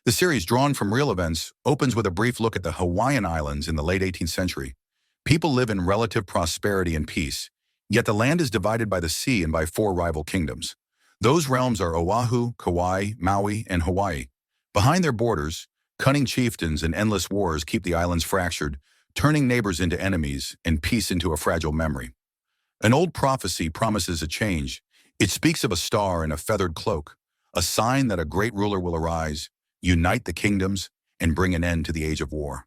The series, drawn from real events, opens with a brief look at the Hawaiian Islands in the late 18th century. People live in relative prosperity and peace, yet the land is divided by the sea and by four rival kingdoms. Those realms are Oahu, Kauai, Maui, and Hawaii. Behind their borders, cunning chieftains and endless wars keep the islands fractured, turning neighbors into enemies and peace into a fragile memory. An old prophecy promises a change. It speaks of a star in a feathered cloak, a sign that a great ruler will arise, unite the kingdoms, and bring an end to the age of war.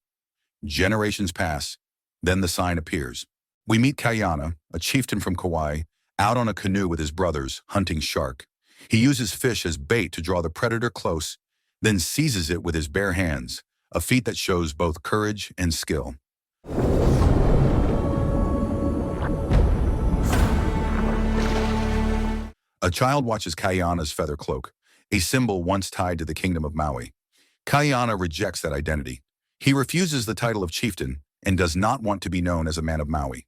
Generations pass, then the sign appears. We meet Cayana, a chieftain from Kauai, out on a canoe with his brothers, hunting shark. He uses fish as bait to draw the predator close, then seizes it with his bare hands, a feat that shows both courage and skill. A child watches Cayana's feather cloak, a symbol once tied to the kingdom of Maui. Cayana rejects that identity. He refuses the title of chieftain and does not want to be known as a man of Maui.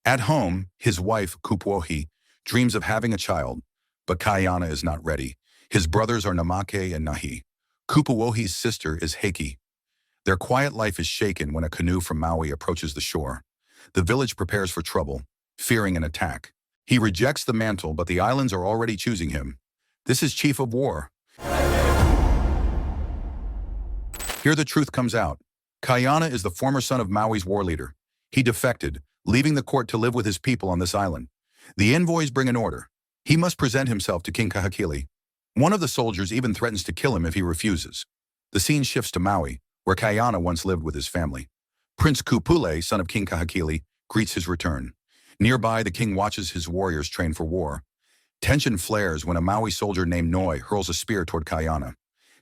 At home, his wife, Kupuohi, dreams of having a child, but Cayana is not ready. His brothers are Namake and Nahi. Kupuohi's sister is Heiki. Their quiet life is shaken when a canoe from Maui approaches the shore. The village prepares for trouble, fearing an attack. He rejects the mantle, but the islands are already choosing him. This is chief of war. Here the truth comes out. Cayana is the former son of Maui's war leader. He defected, leaving the court to live with his people on this island. The envoys bring an order. He must present himself to King Kahekili. One of the soldiers even threatens to kill him if he refuses. The scene shifts to Maui, where Cayana once lived with his family. Prince Kupule, son of King Kahekili, greets his return. Nearby, the king watches his warriors train for war. Tension flares when a Maui soldier named Noi hurls a spear toward Cayana.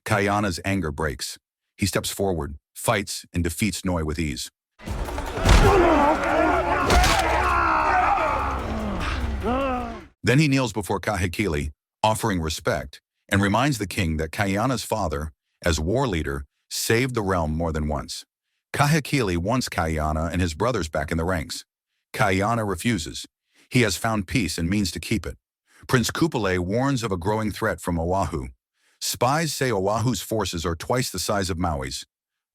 Cayana's anger breaks. He steps forward, fights, and defeats Noi with ease. Then he kneels before Kahekili, offering respect, and reminds the king that Cayana's father, as war leader, saved the realm more than once. Kahekili wants Cayana and his brothers back in the ranks. Cayana refuses. He has found peace and means to keep it. Prince Kupule warns of a growing threat from Oahu. Spies say Oahu's forces are twice the size of Maui's.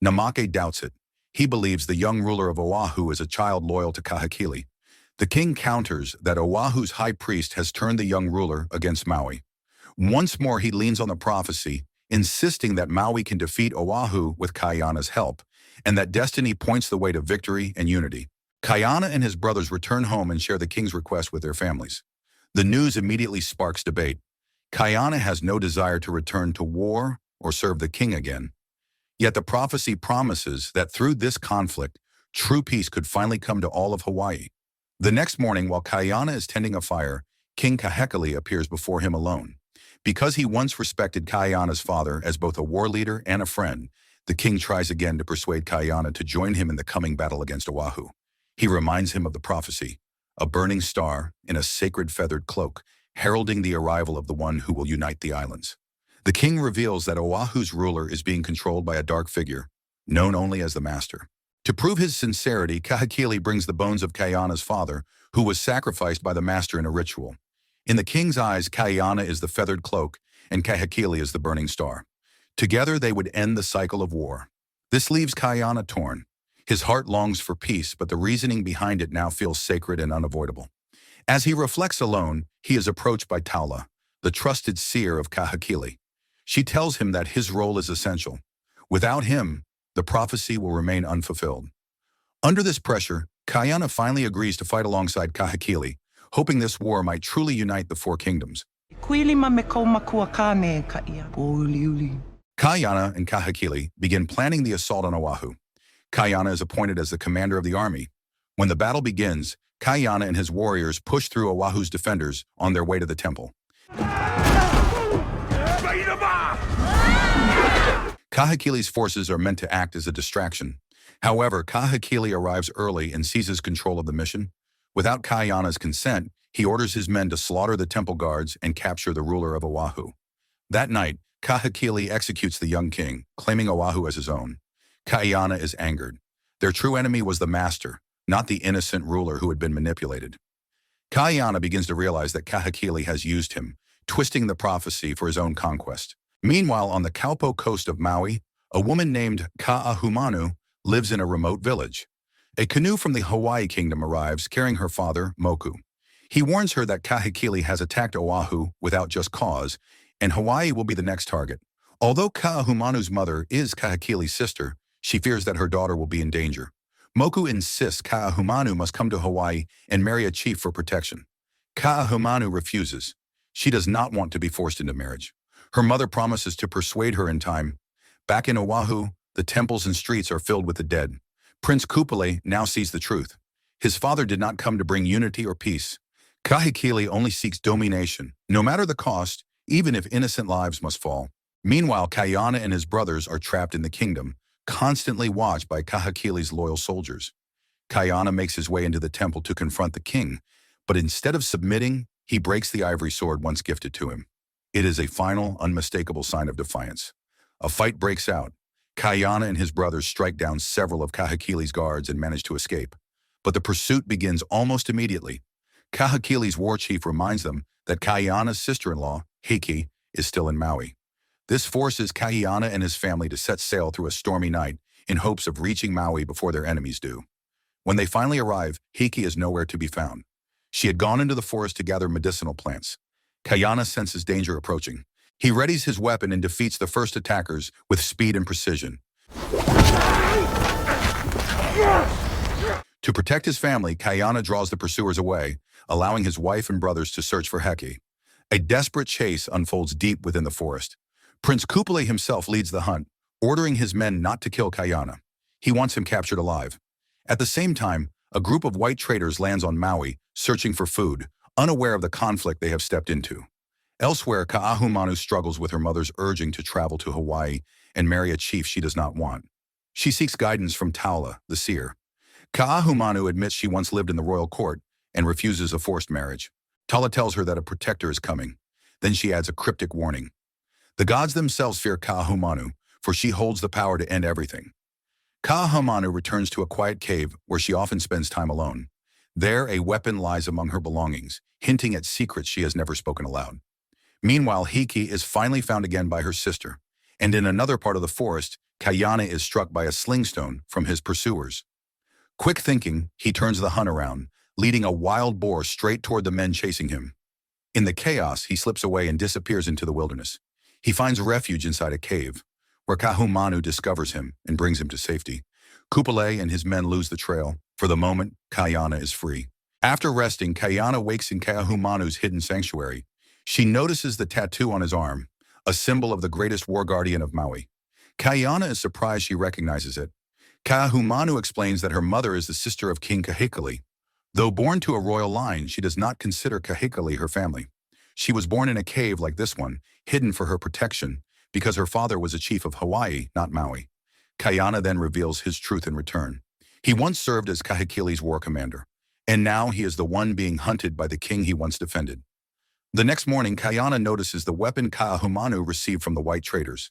Namake doubts it. He believes the young ruler of Oahu is a child loyal to Kahekili. The king counters that Oahu's high priest has turned the young ruler against Maui. Once more he leans on the prophecy, insisting that Maui can defeat Oahu with Cayana's help, and that destiny points the way to victory and unity. Cayana and his brothers return home and share the king's request with their families. The news immediately sparks debate. Cayana has no desire to return to war or serve the king again. Yet the prophecy promises that through this conflict, true peace could finally come to all of Hawaii. The next morning, while Cayana is tending a fire, King Kahekili appears before him alone. Because he once respected Cayana's father as both a war leader and a friend, the king tries again to persuade Cayana to join him in the coming battle against Oahu. He reminds him of the prophecy, a burning star in a sacred feathered cloak, heralding the arrival of the one who will unite the islands. The king reveals that Oahu's ruler is being controlled by a dark figure, known only as the Master. To prove his sincerity, Kahekili brings the bones of Cayana's father, who was sacrificed by the Master in a ritual. In the king's eyes, Cayana is the feathered cloak, and Kahekili is the burning star. Together, they would end the cycle of war. This leaves Cayana torn. His heart longs for peace, but the reasoning behind it now feels sacred and unavoidable. As he reflects alone, he is approached by Taula, the trusted seer of Kahekili. She tells him that his role is essential. Without him, the prophecy will remain unfulfilled. Under this pressure, Cayana finally agrees to fight alongside Kahekili, hoping this war might truly unite the four kingdoms. Cayana and Kahekili begin planning the assault on Oahu. Cayana is appointed as the commander of the army. When the battle begins, Cayana and his warriors push through Oahu's defenders on their way to the temple. Kahekili's forces are meant to act as a distraction. However, Kahekili arrives early and seizes control of the mission. Without Cayana's consent, he orders his men to slaughter the temple guards and capture the ruler of Oahu. That night, Kahekili executes the young king, claiming Oahu as his own. Cayana is angered. Their true enemy was the master, not the innocent ruler who had been manipulated. Cayana begins to realize that Kahekili has used him, twisting the prophecy for his own conquest. Meanwhile, on the Kaupo coast of Maui, a woman named Kaahumanu lives in a remote village. A canoe from the Hawaii kingdom arrives carrying her father, Moku. He warns her that Kahekili has attacked Oahu without just cause, and Hawaii will be the next target. Although Kaahumanu's mother is Kahekili's sister, she fears that her daughter will be in danger. Moku insists Kaahumanu must come to Hawaii and marry a chief for protection. Kaahumanu refuses. She does not want to be forced into marriage. Her mother promises to persuade her in time. Back in Oahu, the temples and streets are filled with the dead. Prince Kupule now sees the truth. His father did not come to bring unity or peace. Kahekili only seeks domination, no matter the cost, even if innocent lives must fall. Meanwhile, Cayana and his brothers are trapped in the kingdom, constantly watched by Kahekili's loyal soldiers. Cayana makes his way into the temple to confront the king, but instead of submitting, he breaks the ivory sword once gifted to him. It is a final, unmistakable sign of defiance. A fight breaks out. Cayana and his brothers strike down several of Kahekili's guards and manage to escape. But the pursuit begins almost immediately. Kahekili's war chief reminds them that Cayana's sister-in-law, Hiki, is still in Maui. This forces Cayana and his family to set sail through a stormy night in hopes of reaching Maui before their enemies do. When they finally arrive, Hiki is nowhere to be found. She had gone into the forest to gather medicinal plants. Cayana senses danger approaching. He readies his weapon and defeats the first attackers with speed and precision. To protect his family, Cayana draws the pursuers away, allowing his wife and brothers to search for Heki. A desperate chase unfolds deep within the forest. Prince Kupule himself leads the hunt, ordering his men not to kill Cayana. He wants him captured alive. At the same time, a group of white traders lands on Maui, searching for food, unaware of the conflict they have stepped into. Elsewhere, Kaahumanu struggles with her mother's urging to travel to Hawaii and marry a chief she does not want. She seeks guidance from Taula, the seer. Kaahumanu admits she once lived in the royal court and refuses a forced marriage. Taula tells her that a protector is coming. Then she adds a cryptic warning. The gods themselves fear Kaahumanu, for she holds the power to end everything. Kaahumanu returns to a quiet cave where she often spends time alone. There, a weapon lies among her belongings, hinting at secrets she has never spoken aloud. Meanwhile, Hiki is finally found again by her sister, and in another part of the forest, Cayana is struck by a slingstone from his pursuers. Quick thinking, he turns the hunt around, leading a wild boar straight toward the men chasing him. In the chaos, he slips away and disappears into the wilderness. He finds refuge inside a cave, where Kahumanu discovers him and brings him to safety. Kupule and his men lose the trail. For the moment, Cayana is free. After resting, Cayana wakes in Kahumanu's hidden sanctuary. She notices the tattoo on his arm, a symbol of the greatest war guardian of Maui. Cayana is surprised she recognizes it. Kahumanu explains that her mother is the sister of King Kahekili. Though born to a royal line, she does not consider Kahekili her family. She was born in a cave like this one, hidden for her protection, because her father was a chief of Hawaii, not Maui. Cayana then reveals his truth in return. He once served as Kahekili's war commander, and now he is the one being hunted by the king he once defended. The next morning, Cayana notices the weapon Kaahumanu received from the white traders.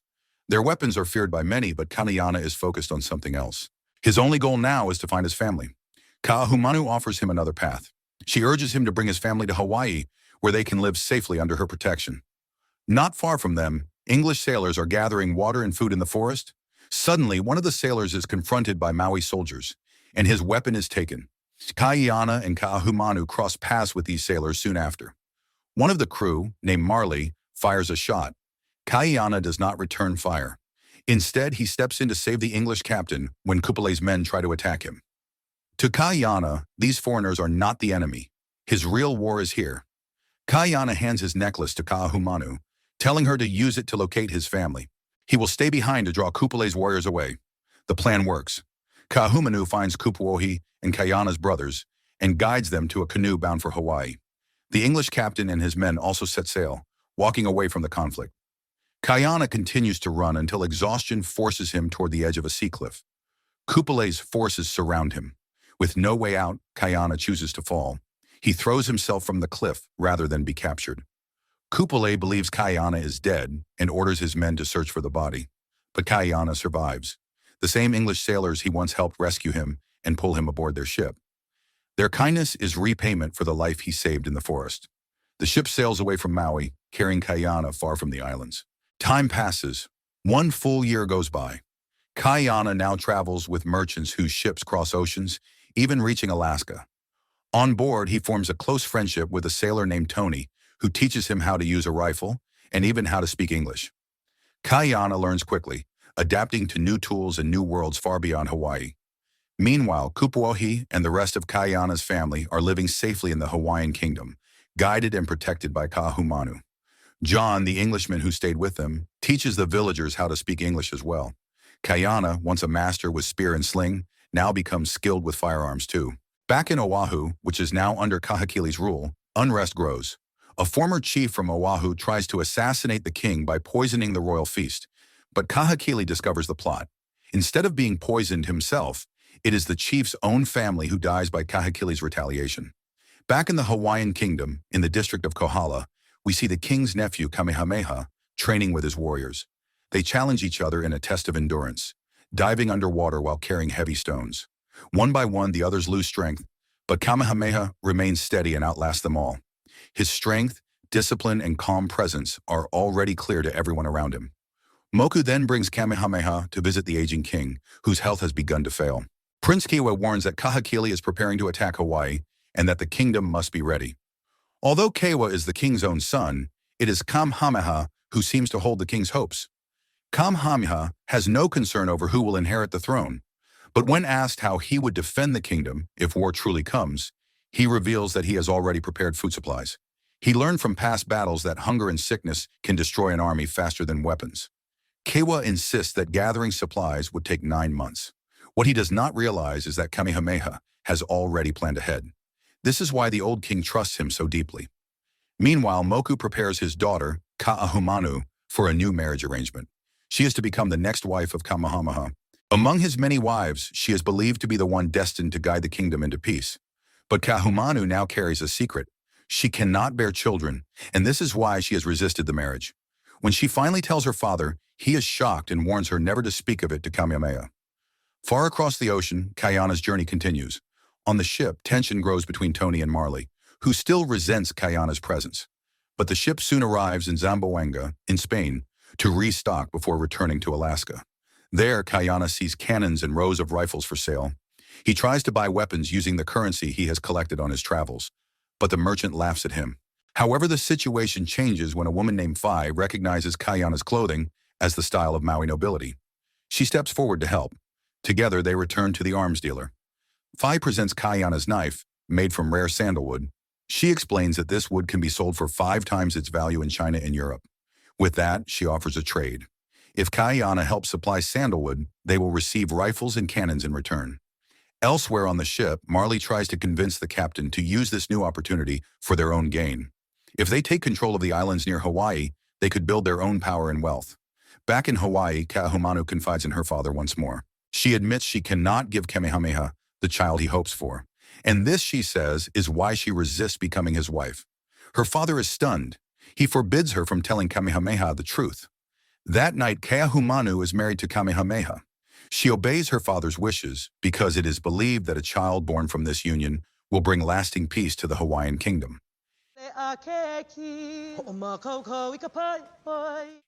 Their weapons are feared by many, but Cayana is focused on something else. His only goal now is to find his family. Kaahumanu offers him another path. She urges him to bring his family to Hawaii, where they can live safely under her protection. Not far from them, English sailors are gathering water and food in the forest. Suddenly, one of the sailors is confronted by Maui soldiers, and his weapon is taken. Cayana and Kaahumanu cross paths with these sailors soon after. One of the crew, named Marley, fires a shot. Cayana does not return fire. Instead, he steps in to save the English captain when Kupule's men try to attack him. To Cayana, these foreigners are not the enemy. His real war is here. Cayana hands his necklace to Kaahumanu, telling her to use it to locate his family. He will stay behind to draw Kupule's warriors away. The plan works. Kaahumanu finds Kupuohi and Cayana's brothers and guides them to a canoe bound for Hawaii. The English captain and his men also set sail, walking away from the conflict. Cayana continues to run until exhaustion forces him toward the edge of a sea cliff. Kupule's forces surround him. With no way out, Cayana chooses to fall. He throws himself from the cliff rather than be captured. Kupule believes Cayana is dead and orders his men to search for the body. But Cayana survives. The same English sailors he once helped rescue him and pull him aboard their ship. Their kindness is repayment for the life he saved in the forest. The ship sails away from Maui, carrying Cayana far from the islands. Time passes. 1 full year goes by. Cayana now travels with merchants whose ships cross oceans, even reaching Alaska. On board, he forms a close friendship with a sailor named Tony, who teaches him how to use a rifle and even how to speak English. Cayana learns quickly, adapting to new tools and new worlds far beyond Hawaii. Meanwhile, Kupuohi and the rest of Cayana's family are living safely in the Hawaiian kingdom, guided and protected by Kahumanu. John, the Englishman who stayed with them, teaches the villagers how to speak English as well. Cayana, once a master with spear and sling, now becomes skilled with firearms too. Back in Oahu, which is now under Kahekili's rule, unrest grows. A former chief from Oahu tries to assassinate the king by poisoning the royal feast, but Kahekili discovers the plot. Instead of being poisoned himself, it is the chief's own family who dies by Kahekili's retaliation. Back in the Hawaiian kingdom, in the district of Kohala, we see the king's nephew, Kamehameha, training with his warriors. They challenge each other in a test of endurance, diving underwater while carrying heavy stones. One by one, the others lose strength, but Kamehameha remains steady and outlasts them all. His strength, discipline, and calm presence are already clear to everyone around him. Moku then brings Kamehameha to visit the aging king, whose health has begun to fail. Prince Kiwa warns that Kahekili is preparing to attack Hawaii and that the kingdom must be ready. Although Kiwa is the king's own son, it is Kamehameha who seems to hold the king's hopes. Kamehameha has no concern over who will inherit the throne, but when asked how he would defend the kingdom if war truly comes, he reveals that he has already prepared food supplies. He learned from past battles that hunger and sickness can destroy an army faster than weapons. Kiwa insists that gathering supplies would take 9 months. What he does not realize is that Kamehameha has already planned ahead. This is why the old king trusts him so deeply. Meanwhile, Moku prepares his daughter, Kaahumanu, for a new marriage arrangement. She is to become the next wife of Kamehameha. Among his many wives, she is believed to be the one destined to guide the kingdom into peace. But Kahumanu now carries a secret. She cannot bear children, and this is why she has resisted the marriage. When she finally tells her father, he is shocked and warns her never to speak of it to Kamehameha. Far across the ocean, Cayana's journey continues. On the ship, tension grows between Tony and Marley, who still resents Cayana's presence. But the ship soon arrives in Zamboanga, in Spain, to restock before returning to Alaska. There, Cayana sees cannons and rows of rifles for sale. He tries to buy weapons using the currency he has collected on his travels, but the merchant laughs at him. However, the situation changes when a woman named Phi recognizes Cayana's clothing as the style of Maui nobility. She steps forward to help. Together, they return to the arms dealer. Phi presents Cayana's knife, made from rare sandalwood. She explains that this wood can be sold for 5 times its value in China and Europe. With that, she offers a trade. If Cayana helps supply sandalwood, they will receive rifles and cannons in return. Elsewhere on the ship, Marley tries to convince the captain to use this new opportunity for their own gain. If they take control of the islands near Hawaii, they could build their own power and wealth. Back in Hawaii, Kahumanu confides in her father once more. She admits she cannot give Kamehameha the child he hopes for. And this, she says, is why she resists becoming his wife. Her father is stunned. He forbids her from telling Kamehameha the truth. That night, Kahumanu is married to Kamehameha. She obeys her father's wishes because it is believed that a child born from this union will bring lasting peace to the Hawaiian kingdom.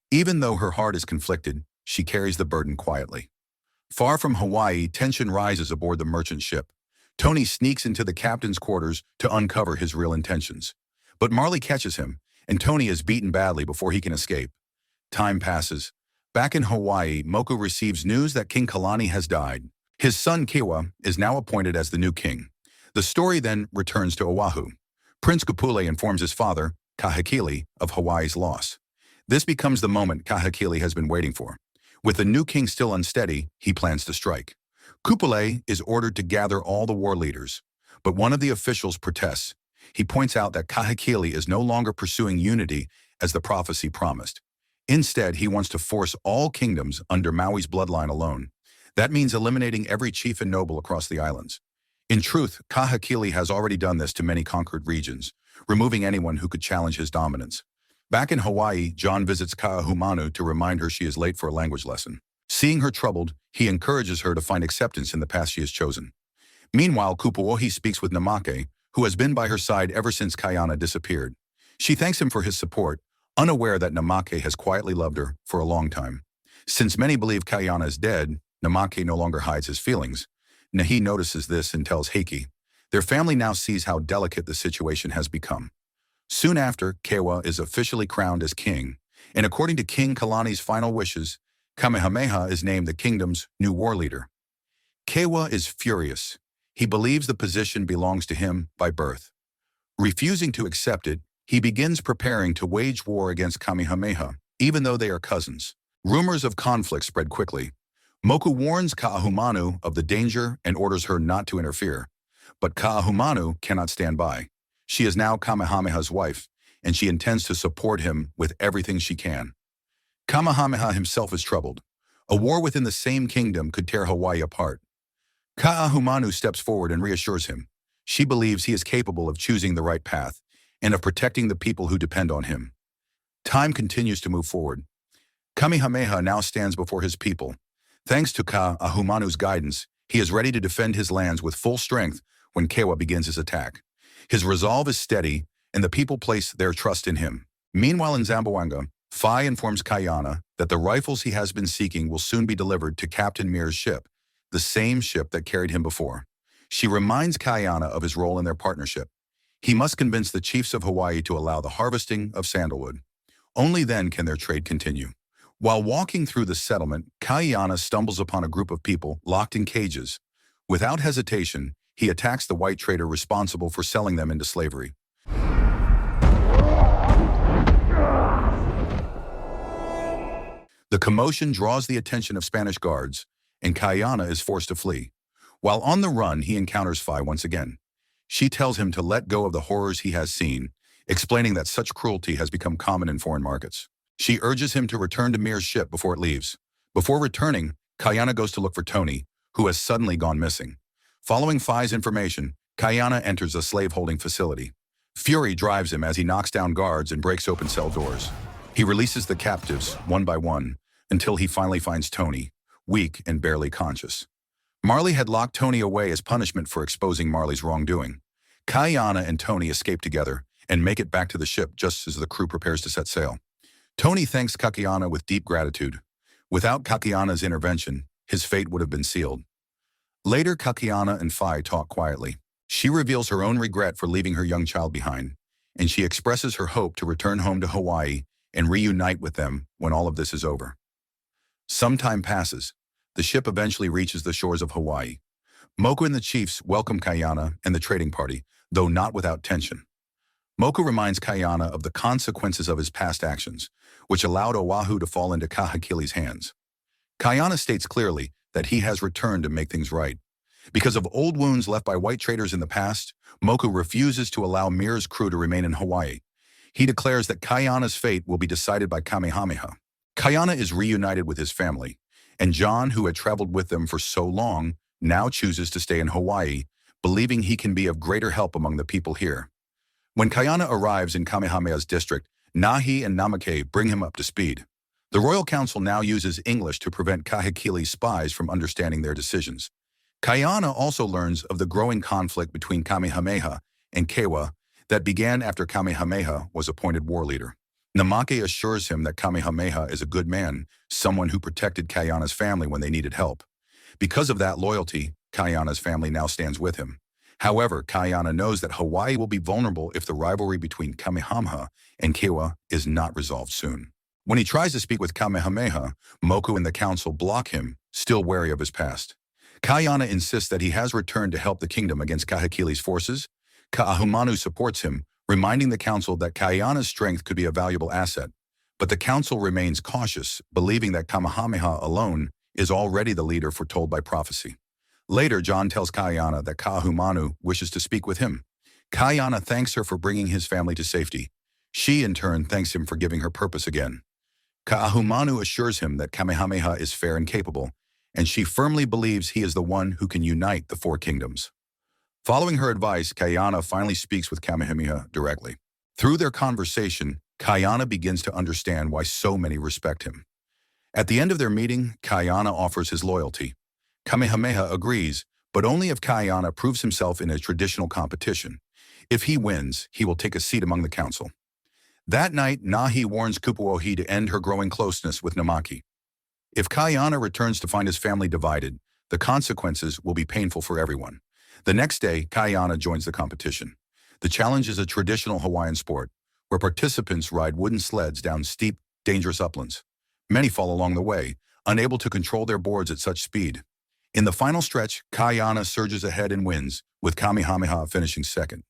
Even though her heart is conflicted, she carries the burden quietly. Far from Hawaii, tension rises aboard the merchant ship. Tony sneaks into the captain's quarters to uncover his real intentions. But Marley catches him, and Tony is beaten badly before he can escape. Time passes. Back in Hawaii, Moku receives news that King Kalani has died. His son Kiwa is now appointed as the new king. The story then returns to Oahu. Prince Kupule informs his father, Kahekili, of Hawaii's loss. This becomes the moment Kahekili has been waiting for. With the new king still unsteady, he plans to strike. Kupule is ordered to gather all the war leaders, but one of the officials protests. He points out that Kahekili is no longer pursuing unity as the prophecy promised. Instead, he wants to force all kingdoms under Maui's bloodline alone. That means eliminating every chief and noble across the islands. In truth, Kahekili has already done this to many conquered regions, removing anyone who could challenge his dominance. Back in Hawaii, John visits Kahumanu to remind her she is late for a language lesson. Seeing her troubled, he encourages her to find acceptance in the path she has chosen. Meanwhile, Kupuohi speaks with Namake, who has been by her side ever since Cayana disappeared. She thanks him for his support, unaware that Namake has quietly loved her for a long time. Since many believe Cayana is dead, Namake no longer hides his feelings. Nahi notices this and tells Heiki. Their family now sees how delicate the situation has become. Soon after, Kewa is officially crowned as king, and according to King Kalani's final wishes, Kamehameha is named the kingdom's new war leader. Kewa is furious. He believes the position belongs to him by birth. Refusing to accept it, he begins preparing to wage war against Kamehameha, even though they are cousins. Rumors of conflict spread quickly. Moku warns Kaahumanu of the danger and orders her not to interfere. But Kaahumanu cannot stand by. She is now Kamehameha's wife, and she intends to support him with everything she can. Kamehameha himself is troubled. A war within the same kingdom could tear Hawaii apart. Kaahumanu steps forward and reassures him. She believes he is capable of choosing the right path and of protecting the people who depend on him. Time continues to move forward. Kamehameha now stands before his people. Thanks to Kaahumanu's guidance, he is ready to defend his lands with full strength when Kewa begins his attack. His resolve is steady, and the people place their trust in him. Meanwhile in Zamboanga, Phi informs Cayana that the rifles he has been seeking will soon be delivered to Captain Mir's ship, the same ship that carried him before. She reminds Cayana of his role in their partnership. He must convince the chiefs of Hawaii to allow the harvesting of sandalwood. Only then can their trade continue. While walking through the settlement, Cayana stumbles upon a group of people locked in cages. Without hesitation, he attacks the white trader responsible for selling them into slavery. The commotion draws the attention of Spanish guards, and Cayana is forced to flee. While on the run, he encounters Phi once again. She tells him to let go of the horrors he has seen, explaining that such cruelty has become common in foreign markets. She urges him to return to Mir's ship before it leaves. Before returning, Cayana goes to look for Tony, who has suddenly gone missing. Following Phi's information, Cayana enters a slave-holding facility. Fury drives him as he knocks down guards and breaks open cell doors. He releases the captives, one by one, until he finally finds Tony, weak and barely conscious. Marley had locked Tony away as punishment for exposing Marley's wrongdoing. Cayana and Tony escape together and make it back to the ship just as the crew prepares to set sail. Tony thanks Kakiana with deep gratitude. Without Kakiana's intervention, his fate would have been sealed. Later, Kakiana and Phi talk quietly. She reveals her own regret for leaving her young child behind, and she expresses her hope to return home to Hawaii and reunite with them when all of this is over. Some time passes. The ship eventually reaches the shores of Hawaii. Moku and the chiefs welcome Cayana and the trading party, though not without tension. Moku reminds Cayana of the consequences of his past actions, which allowed Oahu to fall into Kahekili's hands. Cayana states clearly that he has returned to make things right. Because of old wounds left by white traders in the past, Moku refuses to allow Mir's crew to remain in Hawaii. He declares that Cayana's fate will be decided by Kamehameha. Cayana is reunited with his family, and John, who had traveled with them for so long, now chooses to stay in Hawaii, believing he can be of greater help among the people here. When Cayana arrives in Kamehameha's district, Nahi and Namake bring him up to speed. The Royal Council now uses English to prevent Kahekili's spies from understanding their decisions. Cayana also learns of the growing conflict between Kamehameha and Kewa that began after Kamehameha was appointed war leader. Namake assures him that Kamehameha is a good man, someone who protected Cayana's family when they needed help. Because of that loyalty, Cayana's family now stands with him. However, Cayana knows that Hawaii will be vulnerable if the rivalry between Kamehameha and Kewa is not resolved soon. When he tries to speak with Kamehameha, Moku and the council block him, still wary of his past. Cayana insists that he has returned to help the kingdom against Kahekili's forces. Kaahumanu supports him, reminding the council that Cayana's strength could be a valuable asset. But the council remains cautious, believing that Kamehameha alone is already the leader foretold by prophecy. Later, John tells Cayana that Kaahumanu wishes to speak with him. Cayana thanks her for bringing his family to safety. She, in turn, thanks him for giving her purpose again. Kaahumanu assures him that Kamehameha is fair and capable, and she firmly believes he is the one who can unite the four kingdoms. Following her advice, Cayana finally speaks with Kamehameha directly. Through their conversation, Cayana begins to understand why so many respect him. At the end of their meeting, Cayana offers his loyalty. Kamehameha agrees, but only if Cayana proves himself in a traditional competition. If he wins, he will take a seat among the council. That night, Nahi warns Kupuohi to end her growing closeness with Namaki. If Cayana returns to find his family divided, the consequences will be painful for everyone. The next day, Cayana joins the competition. The challenge is a traditional Hawaiian sport, where participants ride wooden sleds down steep, dangerous uplands. Many fall along the way, unable to control their boards at such speed. In the final stretch, Cayana surges ahead and wins, with Kamehameha finishing second.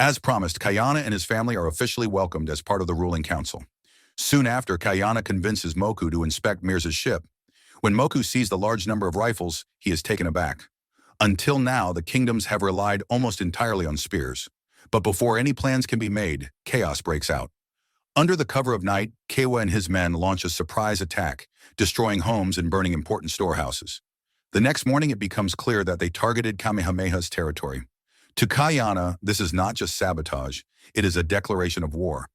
As promised, Cayana and his family are officially welcomed as part of the ruling council. Soon after, Cayana convinces Moku to inspect Mears's ship. When Moku sees the large number of rifles, he is taken aback. Until now, the kingdoms have relied almost entirely on spears. But before any plans can be made, chaos breaks out. Under the cover of night, Kewa and his men launch a surprise attack, destroying homes and burning important storehouses. The next morning, it becomes clear that they targeted Kamehameha's territory. To Cayana, this is not just sabotage, it is a declaration of war.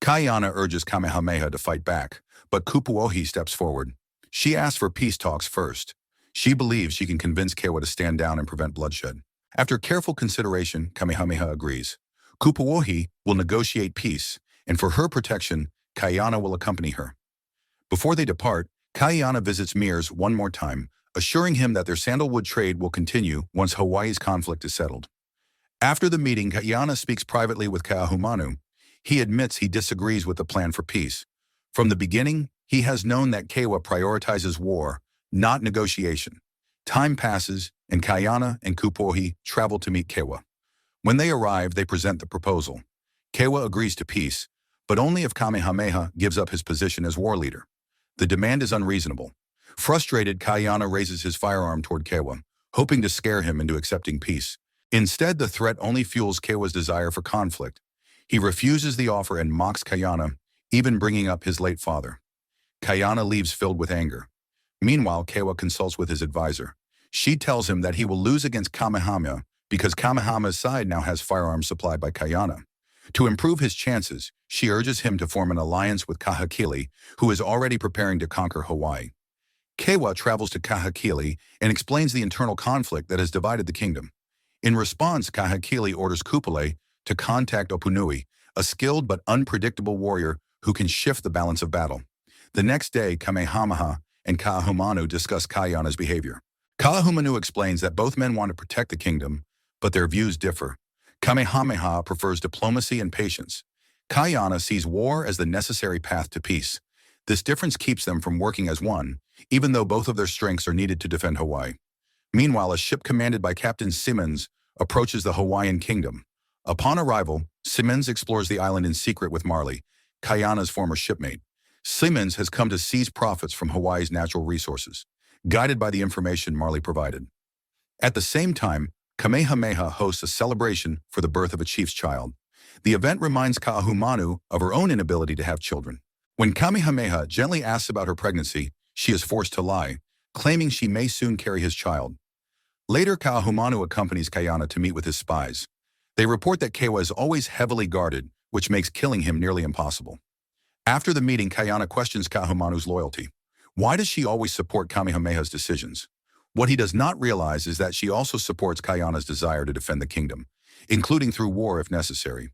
Cayana urges Kamehameha to fight back, but Kupuohi steps forward. She asks for peace talks first. She believes she can convince Kewa to stand down and prevent bloodshed. After careful consideration, Kamehameha agrees. Kupuohi will negotiate peace, and for her protection, Cayana will accompany her. Before they depart, Cayana visits Mears one more time, assuring him that their sandalwood trade will continue once Hawaii's conflict is settled. After the meeting, Cayana speaks privately with Kaahumanu. He admits he disagrees with the plan for peace. From the beginning, he has known that Kewa prioritizes war, not negotiation. Time passes, and Cayana and Kupuohi travel to meet Kewa. When they arrive, they present the proposal. Kewa agrees to peace, but only if Kamehameha gives up his position as war leader. The demand is unreasonable. Frustrated, Cayana raises his firearm toward Kewa, hoping to scare him into accepting peace. Instead, the threat only fuels Kewa's desire for conflict. He refuses the offer and mocks Cayana, even bringing up his late father. Cayana leaves filled with anger. Meanwhile, Kewa consults with his advisor. She tells him that he will lose against Kamehameha because Kamehameha's side now has firearms supplied by Cayana. To improve his chances, she urges him to form an alliance with Kahekili, who is already preparing to conquer Hawaii. Kewa travels to Kahekili and explains the internal conflict that has divided the kingdom. In response, Kahekili orders Kupule to contact Opunui, a skilled but unpredictable warrior who can shift the balance of battle. The next day, Kamehameha and Kaahumanu discuss Cayana's behavior. Kaahumanu explains that both men want to protect the kingdom, but their views differ. Kamehameha prefers diplomacy and patience. Cayana sees war as the necessary path to peace. This difference keeps them from working as one, even though both of their strengths are needed to defend Hawaii. Meanwhile, a ship commanded by Captain Simmons approaches the Hawaiian kingdom. Upon arrival, Simmons explores the island in secret with Marley, Cayana's former shipmate. Simmons has come to seize profits from Hawaii's natural resources, guided by the information Marley provided. At the same time, Kamehameha hosts a celebration for the birth of a chief's child. The event reminds Kaahumanu of her own inability to have children. When Kamehameha gently asks about her pregnancy, she is forced to lie, claiming she may soon carry his child. Later, Kaahumanu accompanies Cayana to meet with his spies. They report that Kewa is always heavily guarded, which makes killing him nearly impossible. After the meeting, Cayana questions Kaahumanu's loyalty. Why does she always support Kamehameha's decisions? What he does not realize is that she also supports Cayana's desire to defend the kingdom, including through war if necessary.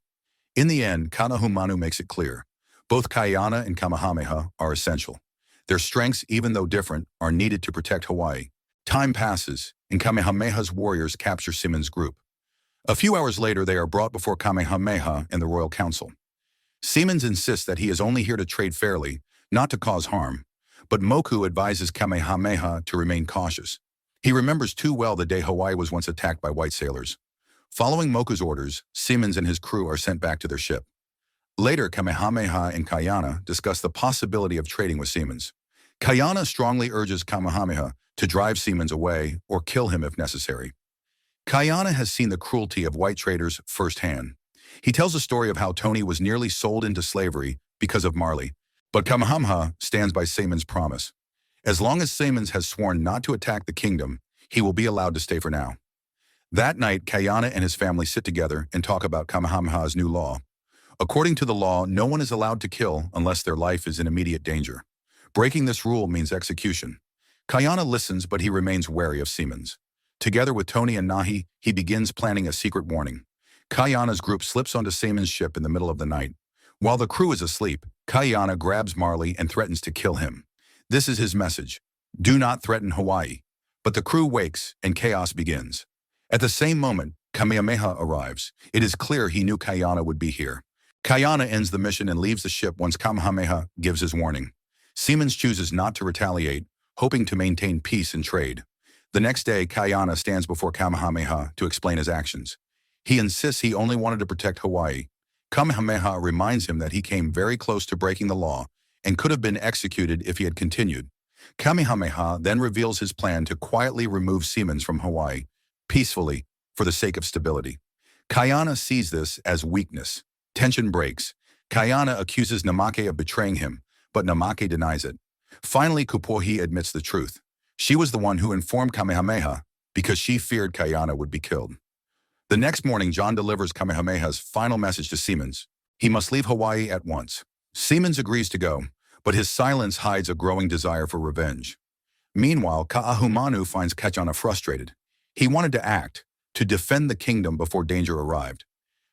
In the end, Kaahumanu makes it clear. Both Cayana and Kamehameha are essential. Their strengths, even though different, are needed to protect Hawaii. Time passes, and Kamehameha's warriors capture Simmons' group. A few hours later, they are brought before Kamehameha and the royal council. Simmons insists that he is only here to trade fairly, not to cause harm, but Moku advises Kamehameha to remain cautious. He remembers too well the day Hawaii was once attacked by white sailors. Following Moku's orders, Simmons and his crew are sent back to their ship. Later, Kamehameha and Cayana discuss the possibility of trading with Simmons. Cayana strongly urges Kamehameha to drive Simmons away or kill him if necessary. Cayana has seen the cruelty of white traders firsthand. He tells a story of how Tony was nearly sold into slavery because of Marley, but Kamehameha stands by Simmons' promise. As long as Simmons has sworn not to attack the kingdom, he will be allowed to stay for now. That night, Cayana and his family sit together and talk about Kamehameha's new law. According to the law, no one is allowed to kill unless their life is in immediate danger. Breaking this rule means execution. Cayana listens, but he remains wary of Simmons. Together with Tony and Nahi, he begins planning a secret warning. Cayana's group slips onto Seaman's ship in the middle of the night. While the crew is asleep, Cayana grabs Marley and threatens to kill him. This is his message: do not threaten Hawaii. But the crew wakes and chaos begins. At the same moment, Kamehameha arrives. It is clear he knew Cayana would be here. Cayana ends the mission and leaves the ship once Kamehameha gives his warning. Seamans chooses not to retaliate, hoping to maintain peace and trade. The next day, Cayana stands before Kamehameha to explain his actions. He insists he only wanted to protect Hawaii. Kamehameha reminds him that he came very close to breaking the law and could have been executed if he had continued. Kamehameha then reveals his plan to quietly remove Seamans from Hawaii, peacefully, for the sake of stability. Cayana sees this as weakness. Tension breaks. Cayana accuses Namake of betraying him, but Namake denies it. Finally, Kupohi admits the truth. She was the one who informed Kamehameha because she feared Cayana would be killed. The next morning, John delivers Kamehameha's final message to Seamans. He must leave Hawaii at once. Seamans agrees to go, but his silence hides a growing desire for revenge. Meanwhile, Ka'ahumanu finds Cayana frustrated. He wanted to act, to defend the kingdom before danger arrived.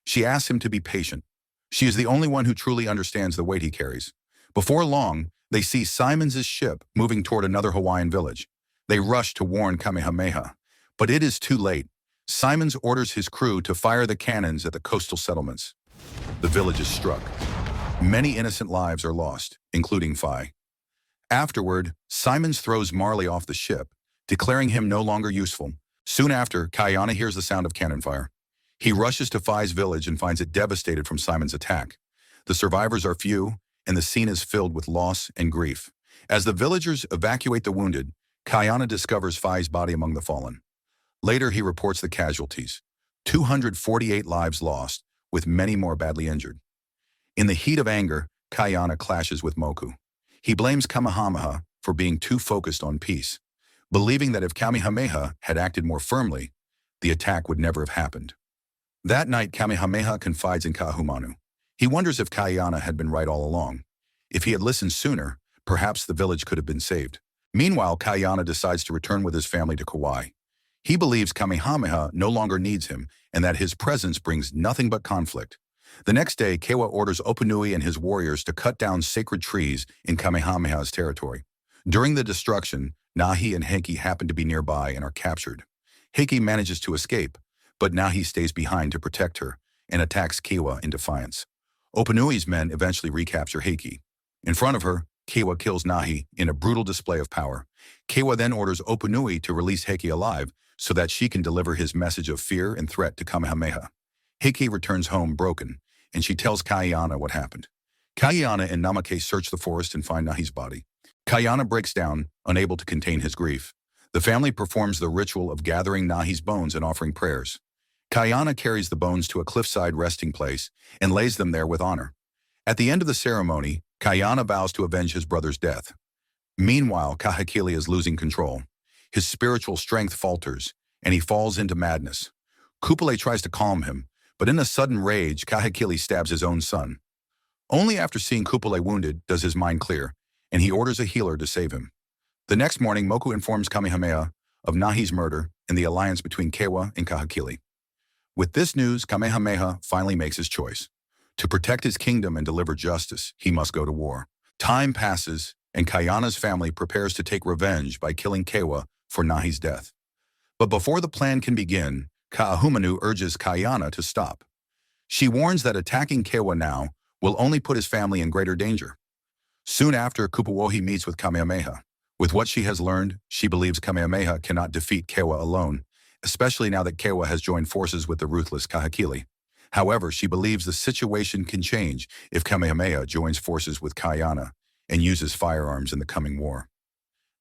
She asks him to be patient. She is the only one who truly understands the weight he carries. Before long, they see Simons' ship moving toward another Hawaiian village. They rush to warn Kamehameha, but it is too late. Simons orders his crew to fire the cannons at the coastal settlements. The village is struck. Many innocent lives are lost, including Phi. Afterward, Simons throws Marley off the ship, declaring him no longer useful. Soon after, Cayana hears the sound of cannon fire. He rushes to Phi's village and finds it devastated from Simons' attack. The survivors are few, and the scene is filled with loss and grief. As the villagers evacuate the wounded, Cayana discovers Phi's body among the fallen. Later, he reports the casualties: 248 lives lost, with many more badly injured. In the heat of anger, Cayana clashes with Moku. He blames Kamehameha for being too focused on peace, believing that if Kamehameha had acted more firmly, the attack would never have happened. That night, Kamehameha confides in Ka'ahumanu. He wonders if Cayana had been right all along. If he had listened sooner, perhaps the village could have been saved. Meanwhile, Cayana decides to return with his family to Kauai. He believes Kamehameha no longer needs him and that his presence brings nothing but conflict. The next day, Kewa orders Opunui and his warriors to cut down sacred trees in Kamehameha's territory. During the destruction, Nahi and Heike happen to be nearby and are captured. Heike manages to escape, but Nahi stays behind to protect her and attacks Kewa in defiance. Opunui's men eventually recapture Heike. In front of her, Kewa kills Nahi in a brutal display of power. Kewa then orders Opunui to release Heike alive so that she can deliver his message of fear and threat to Kamehameha. Heike returns home broken, and she tells Cayana what happened. Cayana and Namake search the forest and find Nahi's body. Cayana breaks down, unable to contain his grief. The family performs the ritual of gathering Nahi's bones and offering prayers. Cayana carries the bones to a cliffside resting place and lays them there with honor. At the end of the ceremony, Cayana vows to avenge his brother's death. Meanwhile, Kahekili is losing control. His spiritual strength falters, and he falls into madness. Kupale tries to calm him, but in a sudden rage, Kahekili stabs his own son. Only after seeing Kupale wounded does his mind clear, and he orders a healer to save him. The next morning, Moku informs Kamehameha of Nahi's murder and the alliance between Kewa and Kahekili. With this news, Kamehameha finally makes his choice. To protect his kingdom and deliver justice, he must go to war. Time passes, and Cayana's family prepares to take revenge by killing Kewa for Nahi's death. But before the plan can begin, Ka'ahumanu urges Cayana to stop. She warns that attacking Kewa now will only put his family in greater danger. Soon after, Kupuohi meets with Kamehameha. With what she has learned, she believes Kamehameha cannot defeat Kewa alone, especially now that Kewa has joined forces with the ruthless Kahekili. However, she believes the situation can change if Kamehameha joins forces with Cayana and uses firearms in the coming war.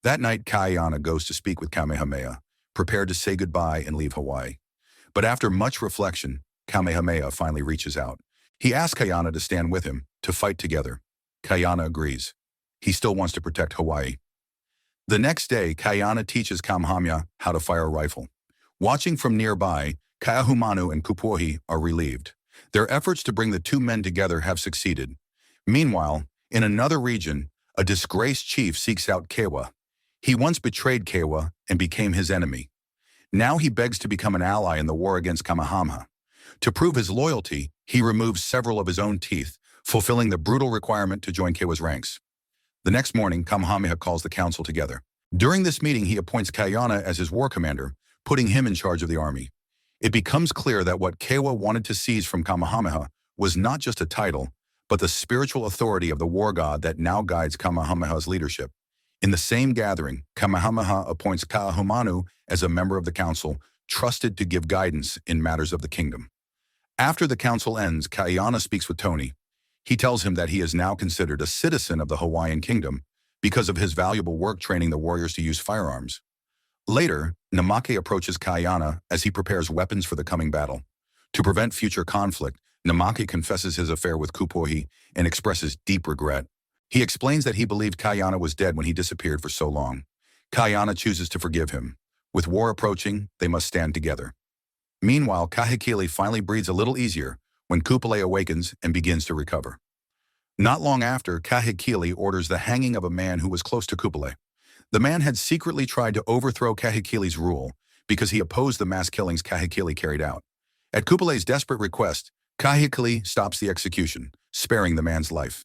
That night, Cayana goes to speak with Kamehameha, prepared to say goodbye and leave Hawaii. But after much reflection, Kamehameha finally reaches out. He asks Cayana to stand with him, to fight together. Cayana agrees. He still wants to protect Hawaii. The next day, Cayana teaches Kamehameha how to fire a rifle. Watching from nearby, Ka'ahumanu and Kupuohi are relieved. Their efforts to bring the two men together have succeeded. Meanwhile, in another region, a disgraced chief seeks out Kewa. He once betrayed Kewa and became his enemy. Now he begs to become an ally in the war against Kamehameha. To prove his loyalty, he removes several of his own teeth, fulfilling the brutal requirement to join Kewa's ranks. The next morning, Kamehameha calls the council together. During this meeting, he appoints Cayana as his war commander, putting him in charge of the army. It becomes clear that what Kewa wanted to seize from Kamehameha was not just a title, but the spiritual authority of the war god that now guides Kamehameha's leadership. In the same gathering, Kamehameha appoints Kaahumanu as a member of the council, trusted to give guidance in matters of the kingdom. After the council ends, Cayana speaks with Tony. He tells him that he is now considered a citizen of the Hawaiian kingdom because of his valuable work training the warriors to use firearms. Later, Namake approaches Cayana as he prepares weapons for the coming battle. To prevent future conflict, Namake confesses his affair with Kupohi and expresses deep regret. He explains that he believed Cayana was dead when he disappeared for so long. Cayana chooses to forgive him. With war approaching, they must stand together. Meanwhile, Kahekili finally breathes a little easier when Kupele awakens and begins to recover. Not long after, Kahekili orders the hanging of a man who was close to Kupele. The man had secretly tried to overthrow Kahekili's rule because he opposed the mass killings Kahekili carried out. At Kupele's desperate request, Kahekili stops the execution, sparing the man's life.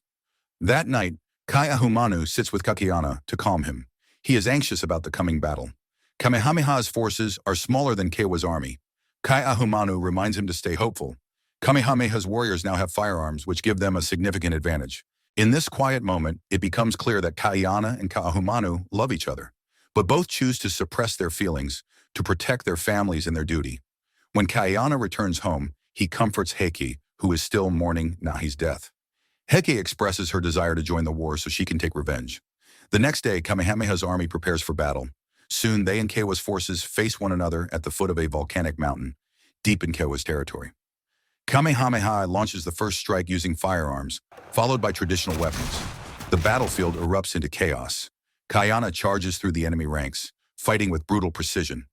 That night, Kaahumanu sits with Kakiana to calm him. He is anxious about the coming battle. Kamehameha's forces are smaller than Kewa's army. Kaahumanu reminds him to stay hopeful. Kamehameha's warriors now have firearms, which give them a significant advantage. In this quiet moment, it becomes clear that Cayana and Kaahumanu love each other, but both choose to suppress their feelings to protect their families and their duty. When Cayana returns home, he comforts Heike, who is still mourning Nahi's death. Heike expresses her desire to join the war so she can take revenge. The next day, Kamehameha's army prepares for battle. Soon, they and Kewa's forces face one another at the foot of a volcanic mountain, deep in Kewa's territory. Kamehameha launches the first strike using firearms, followed by traditional weapons. The battlefield erupts into chaos. Cayana charges through the enemy ranks, fighting with brutal precision.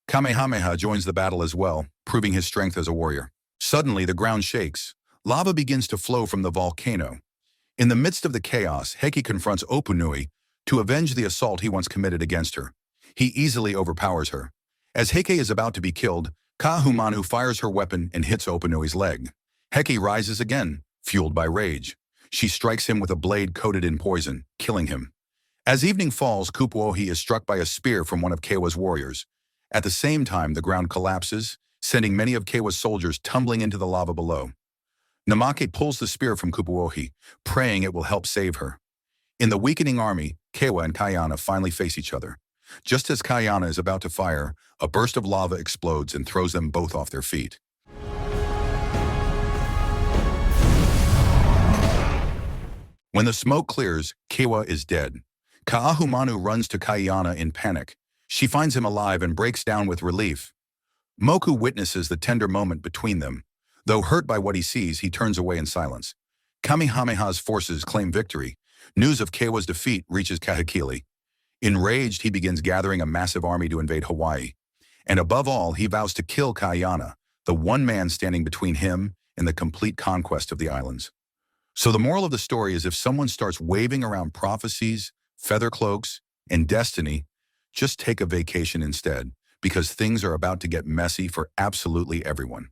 Kamehameha joins the battle as well, proving his strength as a warrior. Suddenly, the ground shakes. Lava begins to flow from the volcano. In the midst of the chaos, Heike confronts Opunui to avenge the assault he once committed against her. He easily overpowers her. As Heike is about to be killed, Kaahumanu fires her weapon and hits Opunui's leg. Heike rises again, fueled by rage. She strikes him with a blade coated in poison, killing him. As evening falls, Kupuohi is struck by a spear from one of Kewa's warriors. At the same time, the ground collapses, sending many of Kewa's soldiers tumbling into the lava below. Namake pulls the spear from Kupuohi, praying it will help save her. In the weakening army, Kewa and Cayana finally face each other. Just as Cayana is about to fire, a burst of lava explodes and throws them both off their feet. When the smoke clears, Kewa is dead. Kaahumanu runs to Cayana in panic. She finds him alive and breaks down with relief. Moku witnesses the tender moment between them. Though hurt by what he sees, he turns away in silence. Kamehameha's forces claim victory. News of Kewa's defeat reaches Kahekili. Enraged, he begins gathering a massive army to invade Hawaii. And above all, he vows to kill Cayana, the one man standing between him and the complete conquest of the islands. So the moral of the story is if someone starts waving around prophecies, feather cloaks, and destiny, just take a vacation instead, because things are about to get messy for absolutely everyone.